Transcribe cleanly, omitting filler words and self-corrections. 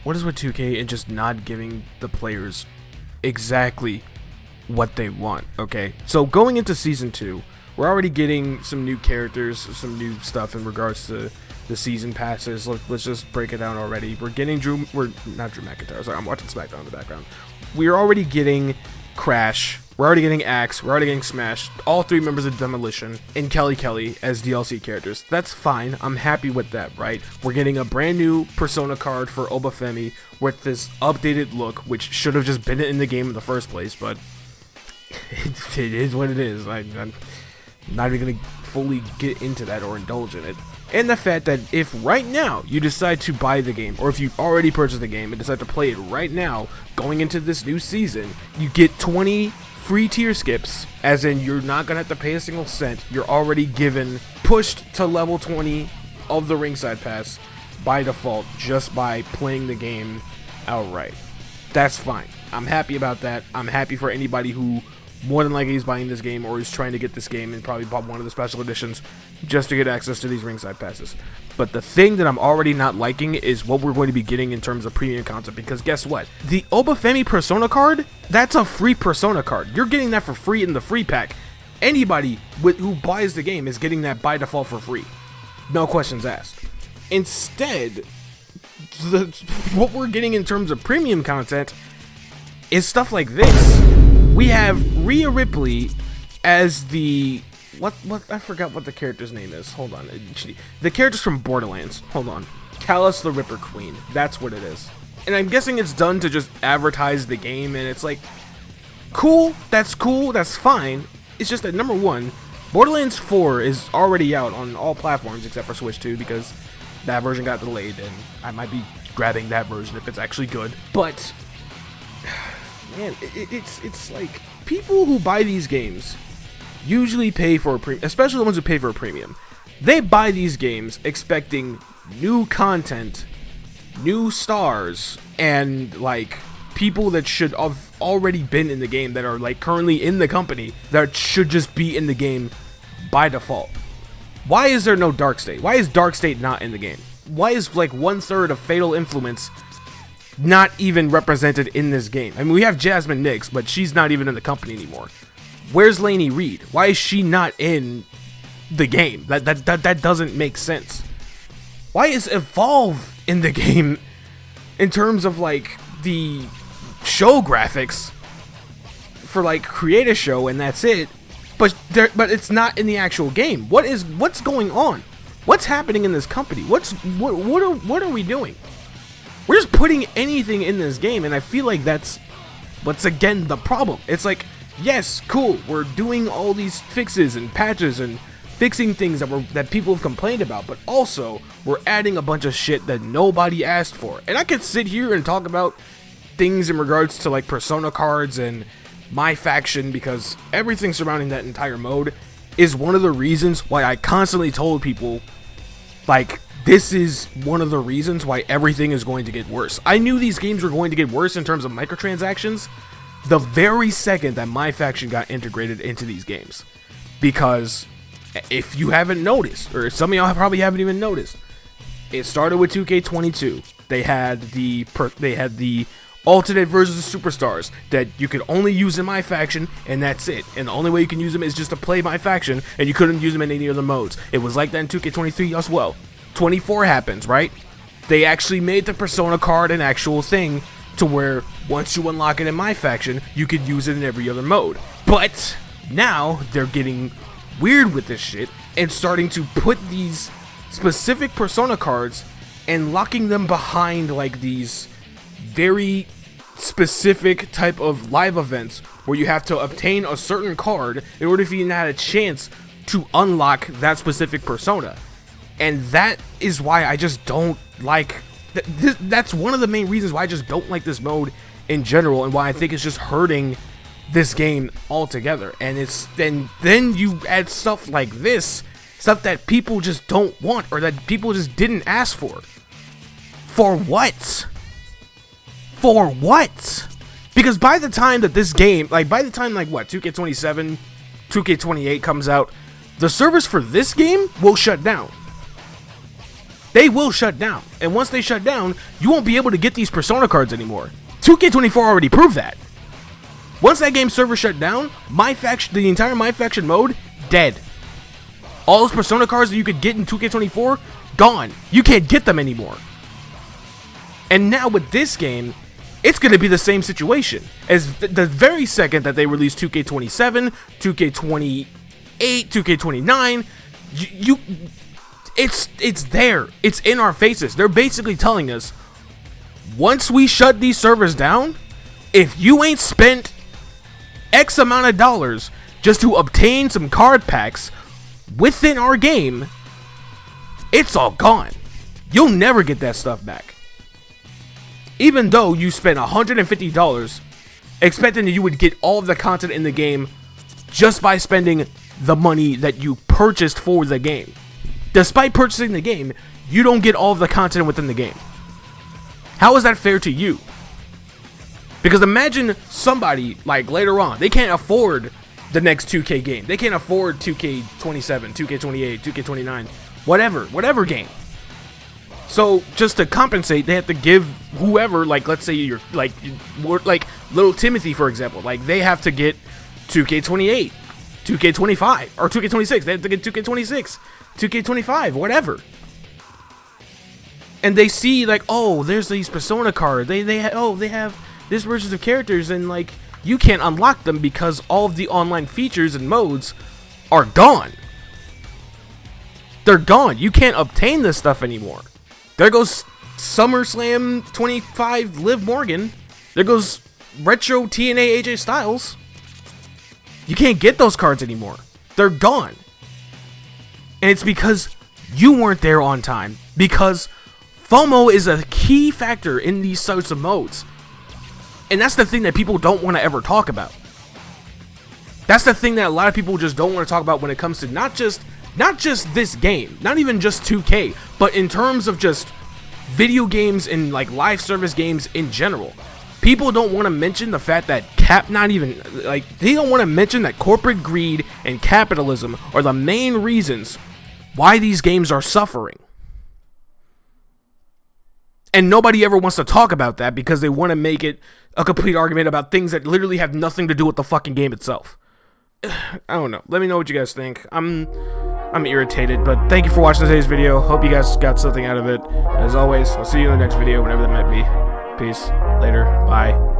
What is with 2K and just not giving the players exactly what they want? Okay, so going into Season 2, we're already getting some new characters, some new stuff in regards to the season passes. Let's just break it down already. We're getting not Drew McIntyre. Sorry, I'm watching SmackDown in the background. We're already getting Crash. We're already getting Axe. We're already getting Smash. All 3 members of Demolition and Kelly as DLC characters. That's fine. I'm happy with that, right? We're getting a brand new Persona card for Obafemi with this updated look, which should have just been in the game in the first place, but it is what it is. I'm not even going to fully get into that or indulge in it. And the fact that if right now you decide to buy the game, or if you already purchased the game and decide to play it right now, going into this new season, you get 20 free tier skips, as in you're not going to have to pay a single cent. You're already pushed to level 20 of the ringside pass by default just by playing the game outright. That's fine. I'm happy about that. I'm happy for anybody who more than likely is buying this game or is trying to get this game and probably bought one of the special editions just to get access to these ringside passes. But the thing that I'm already not liking is what we're going to be getting in terms of premium content, because guess what? The Obafemi Persona card, that's a free Persona card. You're getting that for free in the free pack. Anybody who buys the game is getting that by default for free. No questions asked. Instead, what we're getting in terms of premium content is stuff like this. We have Rhea Ripley as the what I forgot what the character's name is. Hold on. The character's from Borderlands. Hold on. Callus the Ripper Queen. That's what it is. And I'm guessing it's done to just advertise the game, and it's like, cool, that's fine. It's just that, number one, Borderlands 4 is already out on all platforms except for Switch 2 because that version got delayed, and I might be grabbing that version if it's actually good. But man, it's like people who buy these games usually pay for a premium, especially the ones who pay for a premium. They buy these games expecting new content, new stars, and like people that should have already been in the game, that are like currently in the company, that should just be in the game by default. Why is there no Dark State? Why is Dark State not in the game? Why is like 1/3 of Fatal Influence not even represented in this game? I mean, we have Jasmine Nix, but she's not even in the company anymore. Where's Lainey Reed? Why is she not in the game? That doesn't make sense. Why is Evolve in the game in terms of like the show graphics for like create a show and that's it, but it's not in the actual game? What's going on? What's happening in this company? What are we doing? We're just putting anything in this game, and I feel like that's what's again the problem. It's like, yes, cool, we're doing all these fixes and patches and fixing things that people have complained about, but also we're adding a bunch of shit that nobody asked for. And I could sit here and talk about things in regards to like Persona cards and MyFaction, because everything surrounding that entire mode is one of the reasons why I constantly told people, like, this is one of the reasons why everything is going to get worse. I knew these games were going to get worse in terms of microtransactions the very second that MyFaction got integrated into these games. Because if you haven't noticed, or some of y'all probably haven't even noticed, it started with 2K26. They had the alternate versions of superstars that you could only use in MyFaction, and that's it. And the only way you can use them is just to play MyFaction, and you couldn't use them in any other modes. It was like that in 2K23 as well. 24 happens, right? They actually made the Persona card an actual thing to where once you unlock it in MyFaction, you could use it in every other mode. But now they're getting weird with this shit and starting to put these specific Persona cards and locking them behind like these very specific type of live events where you have to obtain a certain card in order for you to have a chance to unlock that specific Persona. And that is why I just don't like that's one of the main reasons why I just don't like this mode in general, and why I think it's just hurting this game altogether. And it's then you add stuff like this, stuff that people just don't want, or that people just didn't ask for. For what? For what? Because by the time that this game, like by the time like what, 2K27, 2K28 comes out, the servers for this game will shut down. they will shut down. And once they shut down, you won't be able to get these Persona cards anymore. 2K24 already proved that. Once that game server shut down, MyFaction, the entire MyFaction mode, dead. All those Persona cards that you could get in 2K24, gone. You can't get them anymore. And now with this game, it's going to be the same situation. As the very second that they release 2K27, 2K28, 2K29, it's there. It's in our faces. They're basically telling us, once we shut these servers down, if you ain't spent X amount of dollars just to obtain some card packs within our game, it's all gone. You'll never get that stuff back. Even though you spent $150 expecting that you would get all of the content in the game just by spending the money that you purchased for the game. Despite purchasing the game, you don't get all of the content within the game. How is that fair to you? Because imagine somebody, like later on, they can't afford the next 2K game. They can't afford 2K27, 2K28, 2K29, whatever game. So just to compensate, they have to give whoever, like let's say you're like little Timothy, for example, like they have to get 2K28, 2K25, or 2K26. They have to get 2K26, 2K25, whatever. And they see like, oh, there's these Persona cards. They have this versions of characters, and like you can't unlock them because all of the online features and modes are gone. They're gone. You can't obtain this stuff anymore. There goes SummerSlam 25 Liv Morgan. There goes Retro TNA AJ Styles. You can't get those cards anymore. They're gone. And it's because you weren't there on time. Because FOMO is a key factor in these sorts of modes. And that's the thing that people don't want to ever talk about. That's the thing that a lot of people just don't want to talk about when it comes to not just this game, not even just 2K, but in terms of just video games and like live service games in general. People don't want to mention the fact that they don't want to mention that corporate greed and capitalism are the main reasons why these games are suffering. And nobody ever wants to talk about that because they want to make it a complete argument about things that literally have nothing to do with the fucking game itself. I don't know. Let me know what you guys think. I'm irritated, but thank you for watching today's video. Hope you guys got something out of it. As always, I'll see you in the next video, whenever that might be. Peace. Later. Bye.